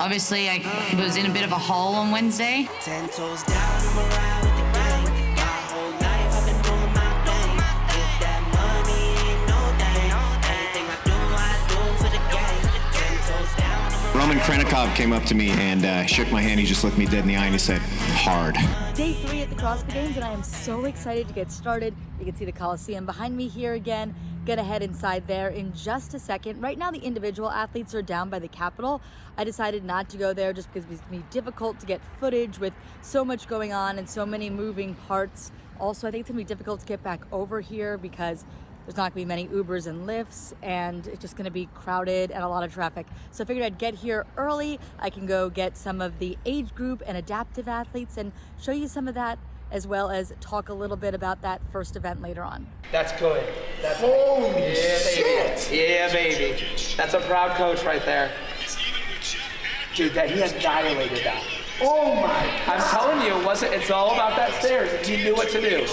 Obviously, I was in a bit of a hole on Wednesday. 10 toes down, I'm around with the gang. My whole life I've been doing my thing. Get that money, ain't no thing. Anything I do for the gang. 10 toes down. Roman Krenikov came up to me and shook my hand. He just looked me dead in the eye and he said, hard. Day 3 at the CrossFit Games, and I am so excited to get started. You can see the Coliseum behind me here again. Gonna head inside there in just a second. Right now the individual athletes are down by the Capitol. I decided not to go there just because it's gonna be difficult to get footage with so much going on and so many moving parts. Also, I think it's gonna be difficult to get back over here because there's not gonna be many Ubers and Lyfts, and it's just gonna be crowded and a lot of traffic. So I figured I'd get here early. I can go get some of the age group and adaptive athletes and show you some of that, as well as talk a little bit about that first event later on. That's good. That's holy shit! Yeah, baby. That's a proud coach right there. Dude, that he annihilated that. Oh my! I'm telling you, it's all about that stairs, and he knew what to do.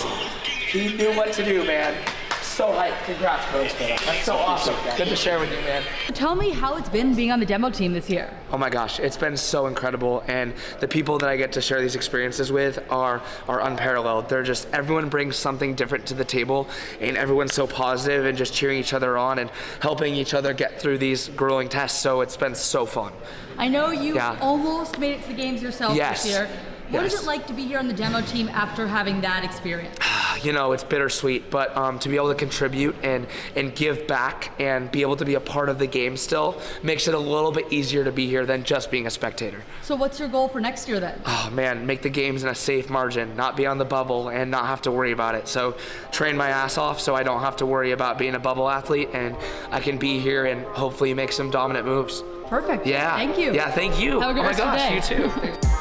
He knew what to do, man. So hyped. Congrats, coach. That's so awesome. Good to share with you, man. Tell me how it's been being on the demo team this year. Oh my gosh, it's been so incredible, and the people that I get to share these experiences with are unparalleled. They're just, everyone brings something different to the table, and everyone's so positive and just cheering each other on and helping each other get through these grueling tests, so it's been so fun. I know you almost made it to the games yourself this year. What is it like to be here on the demo team after having that experience? You know, it's bittersweet, but to be able to contribute and give back and be able to be a part of the game still makes it a little bit easier to be here than just being a spectator. So what's your goal for next year then? Oh man, make the games in a safe margin, not be on the bubble and not have to worry about it. So train my ass off so I don't have to worry about being a bubble athlete, and I can be here and hopefully make some dominant moves. Perfect. Yeah. Thank you. Yeah, thank you. Have a good rest of the day. Oh my gosh, you too.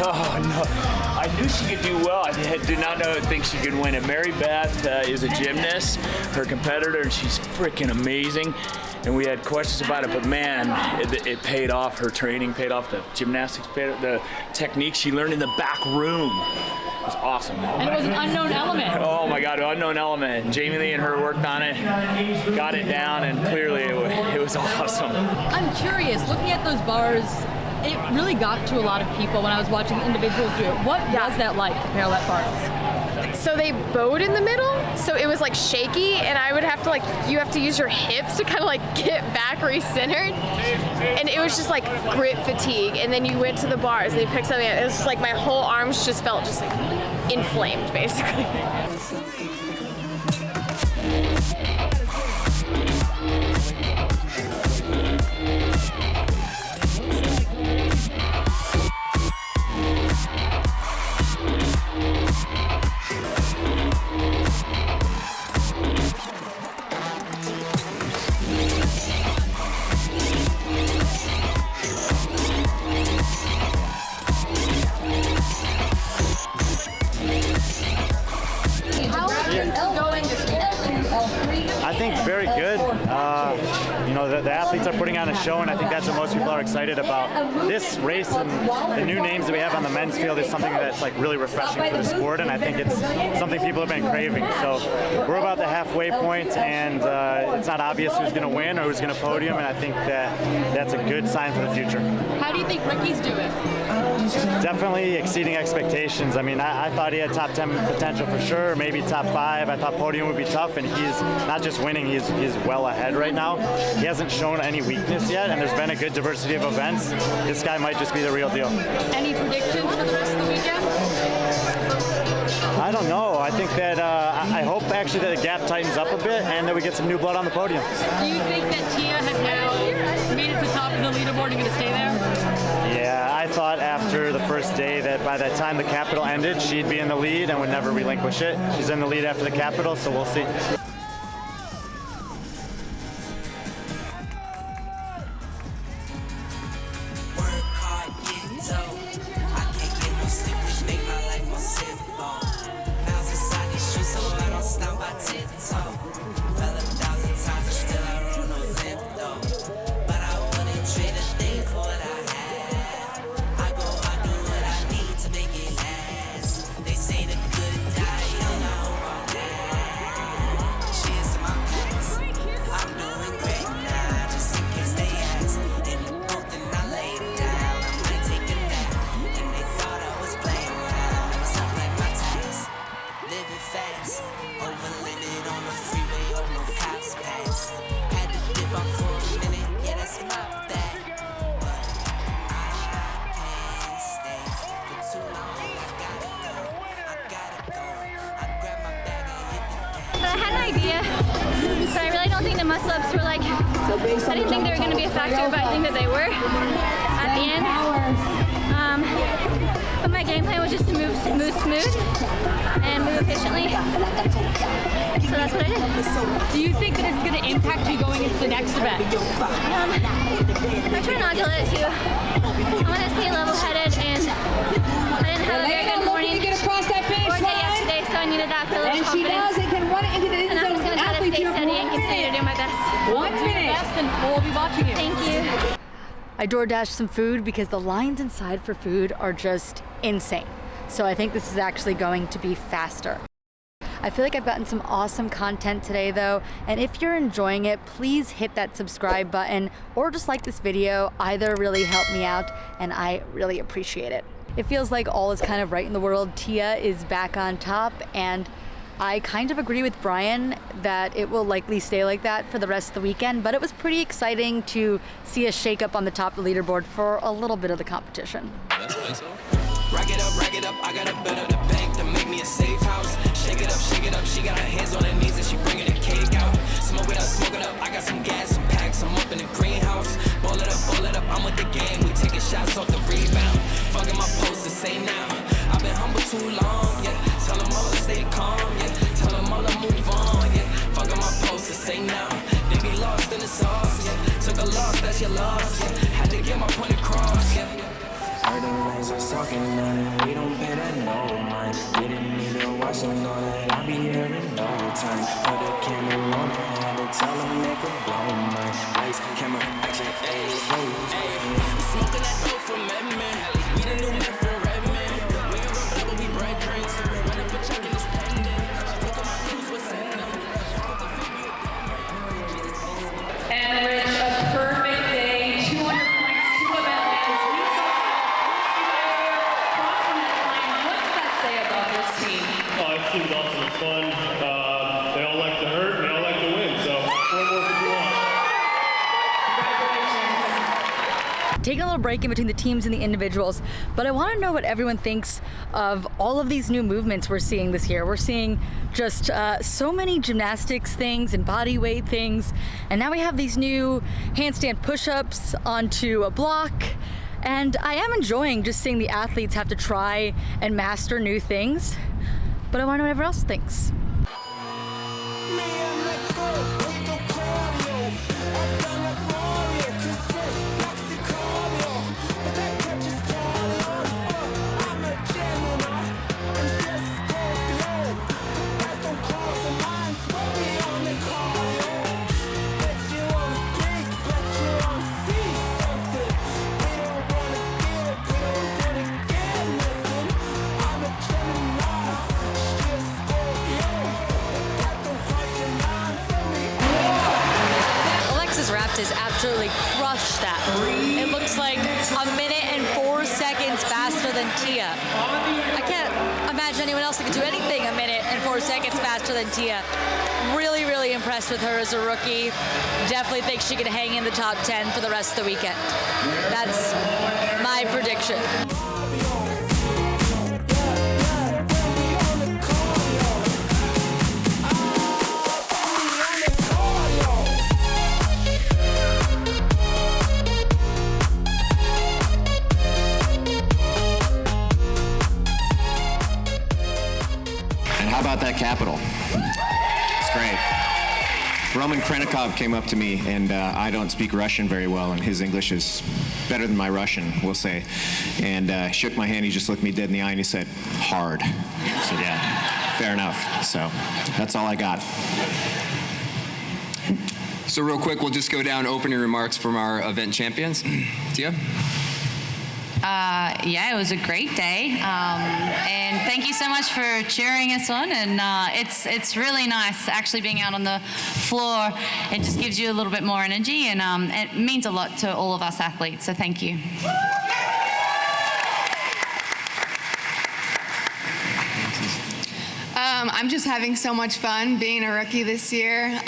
Oh, no. I knew she could do well. I did not think she could win it. Mary Beth is a gymnast, her competitor, and she's freaking amazing. And we had questions about it, but man, it paid off. Her training paid off. The gymnastics paid off. The technique she learned in the back room was awesome. And it was an unknown element. Oh my God, unknown element. Jamie Lee and her worked on it, got it down, and clearly it was awesome. I'm curious, looking at those bars, it really got to a lot of people when I was watching individuals do it. What was that like, parallel bars? So they bowed in the middle, so it was like shaky, and I would have to you have to use your hips to kind of get back recentered, and it was just like grip fatigue. And then you went to the bars and you picked something up. It was just like my whole arms just felt just inflamed, basically. I think very good. You know, the athletes are putting on a show, and I think that's what most people are excited about. This race and the new names that we have on the men's field is something that's really refreshing for the sport, and I think it's something people have been craving. So we're about the halfway point, and it's not obvious who's going to win or who's going to podium, and I think that's a good sign for the future. How do you think Ricky's doing? Definitely exceeding expectations. I mean, I thought he had top 10 potential for sure, maybe top 5. I thought podium would be tough, and he's not just winning, he's well ahead right now. He hasn't shown any weakness yet, and there's been a good diversity of events. This guy might just be the real deal. Any predictions for the rest of the weekend? I I don't know. I think that I hope actually that the gap tightens up a bit and that we get some new blood on the podium. Do you think that Tia has now made it to the top of the leaderboard and going to stay there? Yeah, I thought after the first day that by the time the Capital ended, she'd be in the lead and would never relinquish it. She's in the lead after the Capital, so we'll see. I had an idea, but I really don't think the muscle-ups were like, I didn't think they were going to be a factor, but I think that they were at the end. But my game plan was just to move smooth and move efficiently. So that's what I did. Do you think that it's going to impact you going into the next event? I try not to let it to. I want to stay level-headed, and I didn't have a very good morning or day yesterday, so I needed that for a little confidence. And I'm just going to try to stay steady and continue to do my best. 1 minute. And we'll be watching you. Thank you. I DoorDashed some food because the lines inside for food are just insane. So I think this is actually going to be faster. I feel like I've gotten some awesome content today though, and if you're enjoying it, please hit that subscribe button or just like this video. Either really help me out and I really appreciate it. It feels like all is kind of right in the world. Tia is back on top, and I kind of agree with Brian that it will likely stay like that for the rest of the weekend, but it was pretty exciting to see a shake up on the top of the leaderboard for a little bit of the competition. Rack it up, I got a bit of the bank to make me a safe house. Shake it up, she got her hands on her knees and she bringing the cake out. Smoke it up, I got some gas, some packs, I'm up in the greenhouse. Ball it up, I'm with the game, we taking shots off the rebound. Fucking my post to say now, I've been humble too long, yeah. Tell them all to stay calm, yeah. Tell them all to move on, yeah. Fucking my post to say now, they be lost in the sauce, yeah. Took a loss, that's your loss, yeah. Had to get my point across, yeah. Heard them lanes are talking on it, we don't pay that no mind. Didn't need to watch them on it, I'll be here in no time. Put a camera on it, had to tell them they could blow my lights, camera, action, ayy. Smoking that dope from Edmund, we the new man for Redmond. We ain't run but we bread drinks, run up a check in this pendant. Look at my news, what's in them. And Rich, a perfect day, 200 points, 2 event wins. I think it's awesome. It's fun. They all like to hurt and they all like to win. So, what more could you want? Taking a little break in between the teams and the individuals, but I want to know what everyone thinks of all of these new movements we're seeing this year. We're seeing just so many gymnastics things and body weight things, and now we have these new handstand push-ups onto a block. And I am enjoying just seeing the athletes have to try and master new things, but I want to know what everyone else thinks. Raptis absolutely crushed that. It looks like 1 minute and 4 seconds faster than Tia. I can't imagine anyone else that could do anything 1 minute and 4 seconds faster than Tia. Really, really impressed with her as a rookie. Definitely think she could hang in the top 10 for the rest of the weekend. That's my prediction. And how about that capital? It's great. Roman Krenikov came up to me, and I don't speak Russian very well, and his English is better than my Russian, we'll say. And shook my hand, he just looked me dead in the eye, and he said, hard. I said, yeah, fair enough. So that's all I got. So real quick, we'll just go down opening remarks from our event champions. Tia? Yeah, it was a great day, and thank you so much for cheering us on. And it's really nice actually being out on the floor. It just gives you a little bit more energy, and it means a lot to all of us athletes. So thank you. I'm just having so much fun being a rookie this year.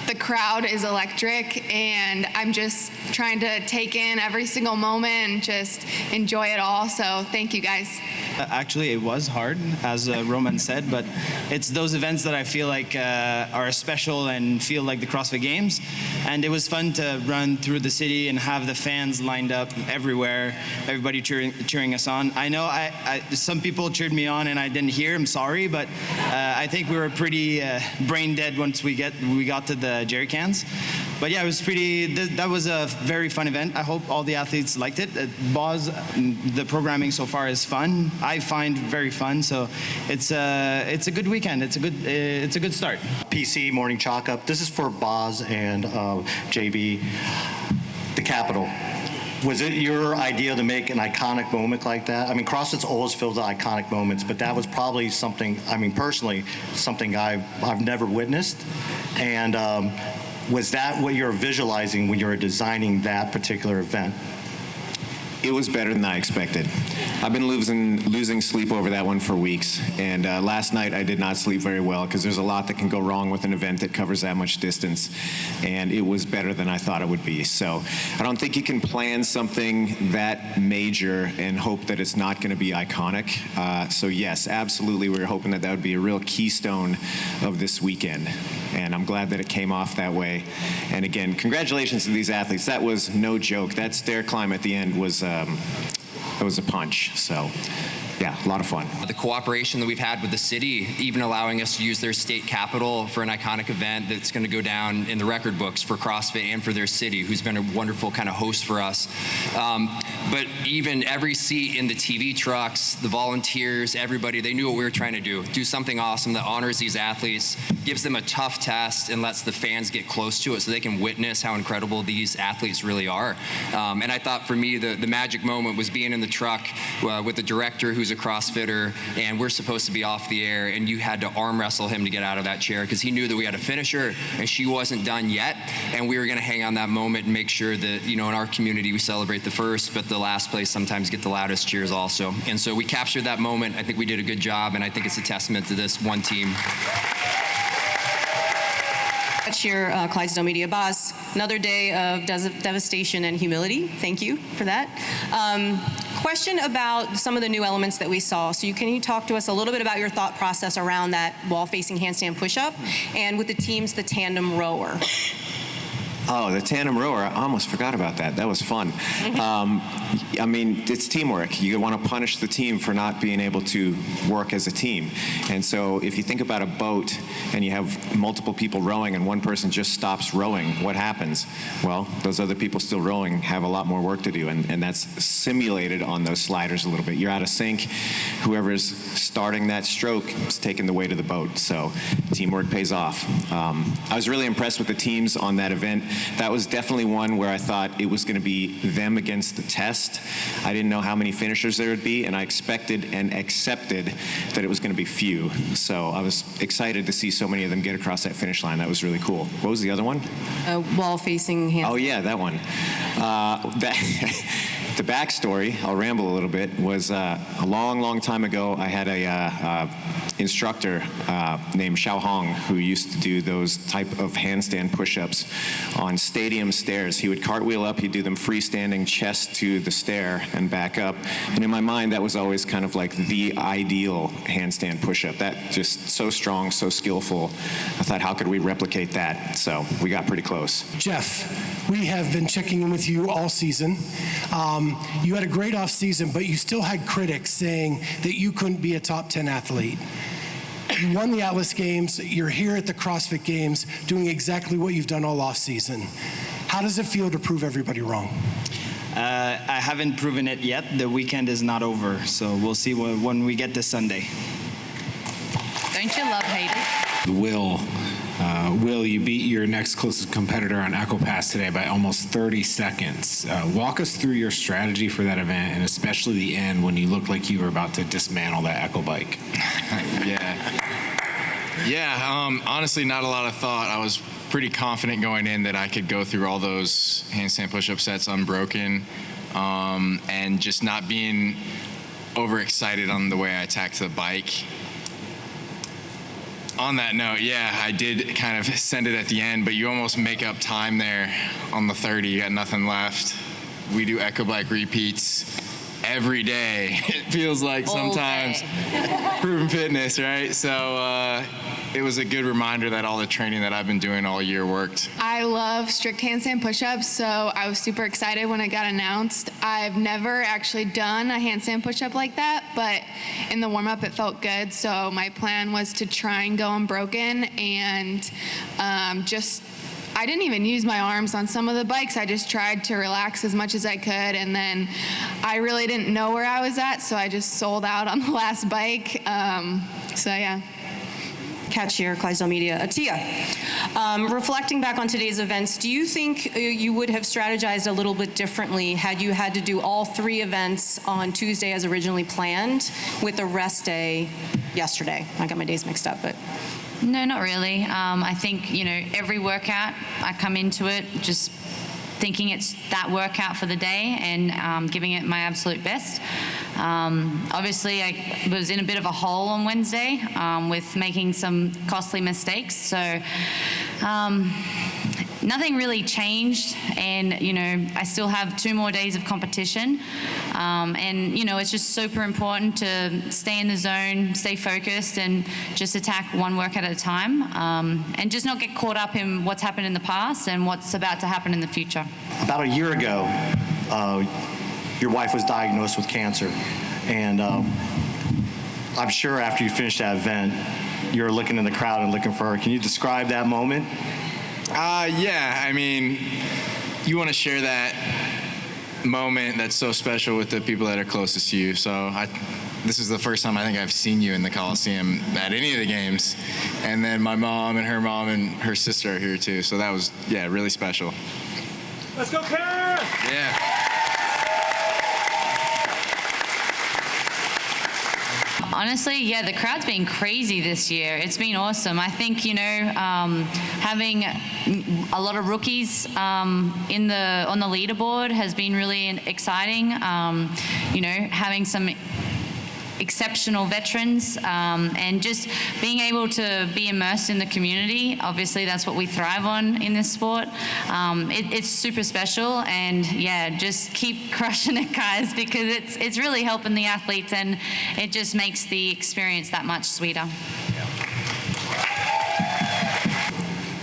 The crowd is electric, and I'm just trying to take in every single moment and just enjoy it all. So thank you, guys. Actually, it was hard, as Roman said, but it's those events that I feel like are special and feel like the CrossFit Games. And it was fun to run through the city and have the fans lined up everywhere, everybody cheering us on. I know some people cheered me on and I didn't hear, I'm sorry, but I think we were pretty brain dead once we got to the jerry cans. But yeah, it was that was a very fun event. I hope all the athletes liked it. Boz, the programming so far is fun. I find very fun, so it's a good weekend. It's a good start. PC Morning Chalk Up. This is for Boz and JB. The Capitol. Was it your idea to make an iconic moment like that? I mean, CrossFit's always filled with iconic moments, but that was probably something, I mean, personally, something I've never witnessed. And was that what you were visualizing when you were designing that particular event? It was better than I expected. I've been losing sleep over that one for weeks, and last night I did not sleep very well because there's a lot that can go wrong with an event that covers that much distance, and it was better than I thought it would be. So I don't think you can plan something that major and hope that it's not going to be iconic. So yes, absolutely, we were hoping that would be a real keystone of this weekend, and I'm glad that it came off that way. And again, congratulations to these athletes. That was no joke. That stair climb at the end was it was a punch. So yeah, a lot of fun. The cooperation that we've had with the city, even allowing us to use their state capitol for an iconic event that's going to go down in the record books for CrossFit and for their city, who's been a wonderful kind of host for us. But even every seat in the TV trucks, the volunteers, everybody, they knew what we were trying to do something awesome that honors these athletes, gives them a tough test, and lets the fans get close to it so they can witness how incredible these athletes really are. And I thought for me, the magic moment was being in the truck with the director who's a CrossFitter, and we're supposed to be off the air, and you had to arm wrestle him to get out of that chair because he knew that we had a finisher and she wasn't done yet, and we were going to hang on that moment and make sure that, you know, in our community we celebrate the first, but the last place sometimes get the loudest cheers also. And so we captured that moment. I think we did a good job, and I think it's a testament to this one team. Cheer Clydesdale Media Boss. Another day of devastation and humility. Thank you for that. Question about some of the new elements that we saw. So can you talk to us a little bit about your thought process around that wall-facing handstand push-up, and with the teams, the tandem rower? Oh, the tandem rower, I almost forgot about that. That was fun. I mean, it's teamwork. You want to punish the team for not being able to work as a team. And so if you think about a boat and you have multiple people rowing and one person just stops rowing, what happens? Well, those other people still rowing have a lot more work to do, and that's simulated on those sliders a little bit. You're out of sync. Whoever's starting that stroke is taking the weight of the boat. So teamwork pays off. I was really impressed with the teams on that event. That was definitely one where I thought it was going to be them against the test. I didn't know how many finishers there would be, and I expected and accepted that it was going to be few. So I was excited to see so many of them get across that finish line. That was really cool. What was the other one? Wall-facing handstand. Oh yeah, that one. The backstory, I'll ramble a little bit, was a long time ago, I had a instructor named Xiao Hong who used to do those type of handstand push-ups on stadium stairs. He would cartwheel up, he'd do them freestanding, chest to the stair and back up. And in my mind, that was always kind of like the ideal handstand push-up. That just so strong, so skillful. I thought, how could we replicate that? So we got pretty close. Jeff, we have been checking in with you all season. You had a great off season, but you still had critics saying that you couldn't be a top 10 athlete. You won the Atlas Games. You're here at the CrossFit Games doing exactly what you've done all off season. How does it feel to prove everybody wrong? I haven't proven it yet. The weekend is not over, so we'll see when we get this Sunday. Don't you love haters? Will, you beat your next closest competitor on Echo Pass today by almost 30 seconds. Walk us through your strategy for that event, and especially the end when you looked like you were about to dismantle that Echo bike. Honestly, not a lot of thought. I was pretty confident going in that I could go through all those handstand push-up sets unbroken, and just not being overexcited on the way I attacked the bike. On that note, I did kind of send it at the end, but you almost make up time there on the 30. You got nothing left. We do Echo Bike repeats every day. It feels like sometimes. Proven fitness, right? So it was a good reminder that all the training that I've been doing all year worked. I love strict handstand push-ups, so I was super excited when it got announced. I've never actually done a handstand push-up like that, but in the warm-up it felt good, so my plan was to try and go unbroken and I didn't even use my arms on some of the bikes. I just tried to relax as much as I could, and then I really didn't know where I was at, so I just sold out on the last bike. Catch here, Clydesdale Media. Tia, reflecting back on today's events, do you think you would have strategized a little bit differently had you had to do all 3 events on Tuesday as originally planned with the rest day yesterday? I got my days mixed up, but... No, not really. I think, every workout, I come into it just thinking it's that workout for the day and giving it my absolute best. Obviously, I was in a bit of a hole on Wednesday with making some costly mistakes. So nothing really changed, and I still have 2 more days of competition, and it's just super important to stay in the zone, stay focused, and just attack one workout at a time, and just not get caught up in what's happened in the past and what's about to happen in the future. About a year ago, your wife was diagnosed with cancer, and I'm sure after you finished that event, you were looking in the crowd and looking for her. Can you describe that moment? You want to share that moment that's so special with the people that are closest to you. So this is the first time I think I've seen you in the Coliseum at any of the games. And then my mom and her sister are here too. So that was, really special. Let's go, Karen! Yeah. Honestly, the crowd's been crazy this year. It's been awesome. I think, having a lot of rookies on the leaderboard has been really exciting. Having some exceptional veterans, and just being able to be immersed in the community. Obviously, that's what we thrive on in this sport. It's super special, and just keep crushing it, guys, because it's really helping the athletes, and it just makes the experience that much sweeter.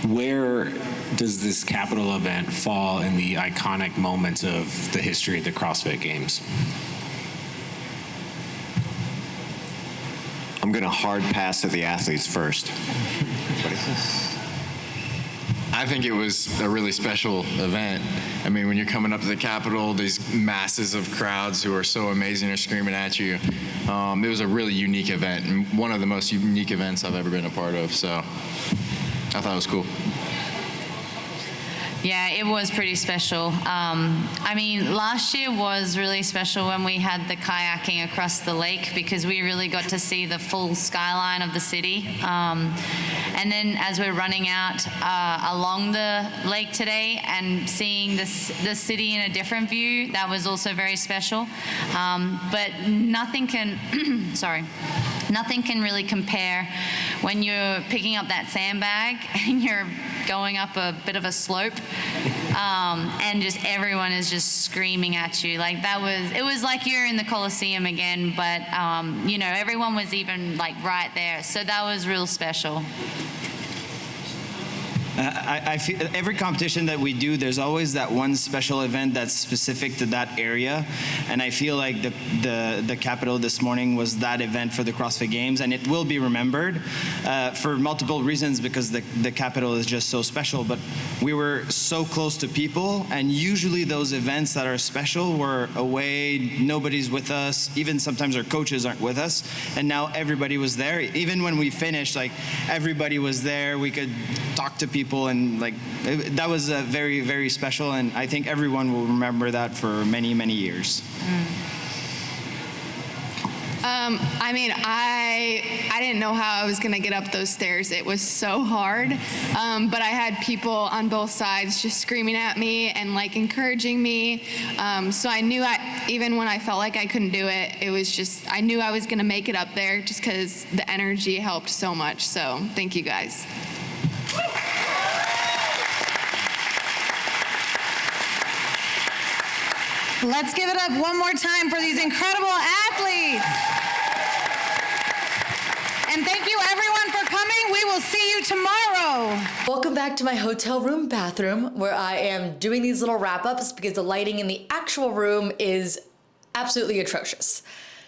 Where does this Capital event fall in the iconic moments of the history of the CrossFit Games? I'm going to hard pass to the athletes first. I think it was a really special event. When you're coming up to the Capitol, these masses of crowds who are so amazing are screaming at you. It was a really unique event, and one of the most unique events I've ever been a part of, so I thought it was cool. Yeah, it was pretty special. Last year was really special when we had the kayaking across the lake, because we really got to see the full skyline of the city. And then as we're running out along the lake today and seeing the city in a different view, that was also very special. But nothing can, nothing can really compare when you're picking up that sandbag and you're going up a bit of a slope, and just everyone is just screaming at you. It was like you're in the Coliseum again, but everyone was even right there. So that was real special. I feel every competition that we do, there's always that one special event that's specific to that area, and I feel like the Capitol this morning was that event for the CrossFit Games, and it will be remembered for multiple reasons because the Capitol is just so special. But we were so close to people, and usually those events that are special were away, nobody's with us, even sometimes our coaches aren't with us, and now everybody was there. Even when we finished, like everybody was there, we could talk to people, and like that was very, very special, and I think everyone will remember that for many, many years. I mean, I didn't know how I was going to get up those stairs. It was so hard, but I had people on both sides just screaming at me and like encouraging me. So I knew even when I felt like I couldn't do it, it was just, I knew I was going to make it up there just because the energy helped so much. So thank you guys. Let's give it up one more time for these incredible athletes. And thank you everyone for coming. We will see you tomorrow. Welcome back to my hotel room bathroom where I am doing these little wrap-ups because the lighting in the actual room is absolutely atrocious.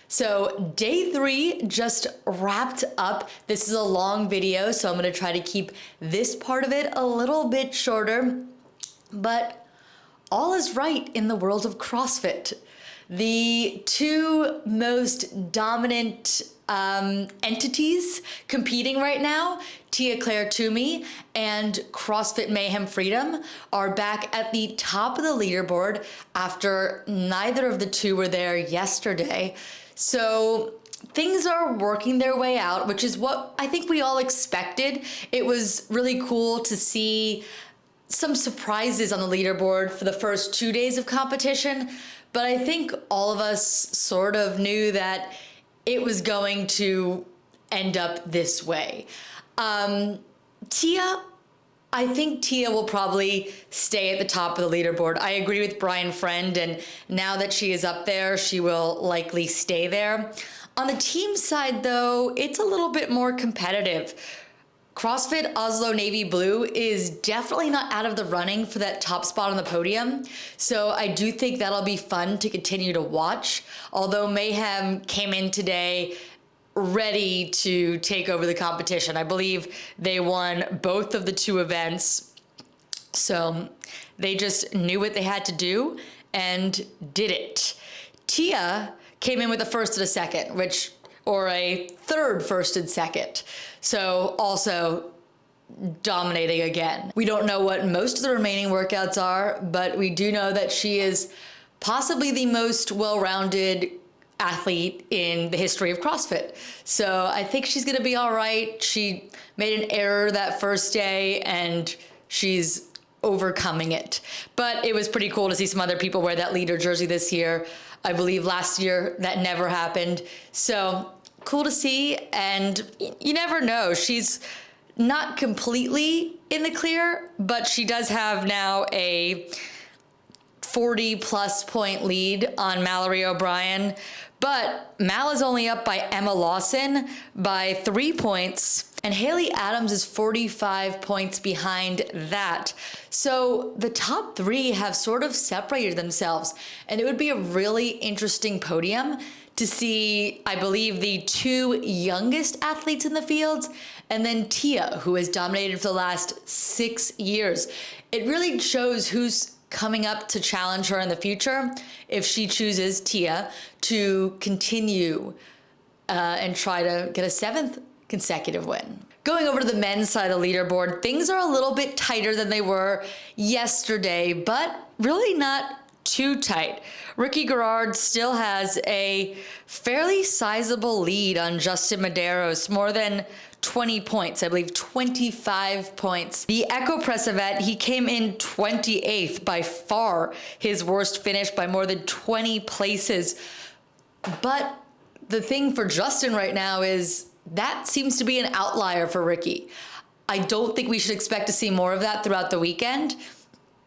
So day 3 just wrapped up. This is a long video, so I'm gonna try to keep this part of it a little bit shorter, but all is right in the world of CrossFit. The 2 most dominant entities competing right now, Tia-Clair Toomey and CrossFit Mayhem Freedom, are back at the top of the leaderboard after neither of the 2 were there yesterday. So things are working their way out, which is what I think we all expected. It was really cool to see some surprises on the leaderboard for the first 2 days of competition, but I think all of us sort of knew that it was going to end up this way. Tia, I think Tia will probably stay at the top of the leaderboard. I agree with Brian Friend, and now that she is up there, she will likely stay there. On the team side though, it's a little bit more competitive. CrossFit Oslo Navy Blue is definitely not out of the running for that top spot on the podium, so I do think that'll be fun to continue to watch, although Mayhem came in today ready to take over the competition. I believe they won both of the 2 events, so they just knew what they had to do and did it. Tia came in with a first and a second, or a third first and second. So also dominating again. We don't know what most of the remaining workouts are, but we do know that she is possibly the most well-rounded athlete in the history of CrossFit. So I think she's gonna be all right. She made an error that first day and she's overcoming it. But it was pretty cool to see some other people wear that leader jersey this year. I believe last year that never happened. So cool to see, and you never know. She's not completely in the clear, but she does have now a 40+ point lead on Mallory O'Brien. But Mal is only up by Emma Lawson by 3 points, and Haley Adams is 45 points behind that. So the top 3 have sort of separated themselves, and it would be a really interesting podium to see, I believe, the 2 youngest athletes in the field, and then Tia, who has dominated for the last 6 years. It really shows who's coming up to challenge her in the future if she chooses, Tia, to continue and try to get a 7th consecutive win. Going over to the men's side of the leaderboard, things are a little bit tighter than they were yesterday, but really not too tight. Ricky Garard still has a fairly sizable lead on Justin Medeiros, more than 20 points, I believe 25 points. The Echo Press event, he came in 28th, by far his worst finish by more than 20 places. But the thing for Justin right now is that seems to be an outlier for Ricky. I don't think we should expect to see more of that throughout the weekend.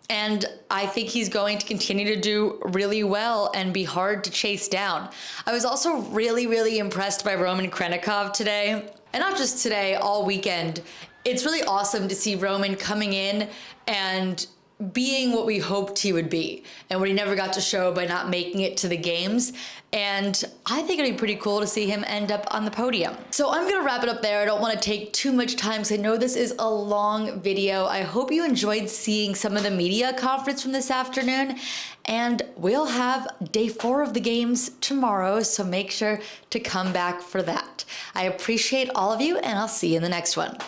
And I think he's going to continue to do really well and be hard to chase down. I was also really, really impressed by Roman Krenikov today. And not just today, all weekend. It's really awesome to see Roman coming in and being what we hoped he would be and what he never got to show by not making it to the games. And I think it'd be pretty cool to see him end up on the podium. So I'm gonna wrap it up there. I don't wanna take too much time because I know this is a long video. I hope you enjoyed seeing some of the media conference from this afternoon, and we'll have day 4 of the games tomorrow, so make sure to come back for that. I appreciate all of you, and I'll see you in the next one.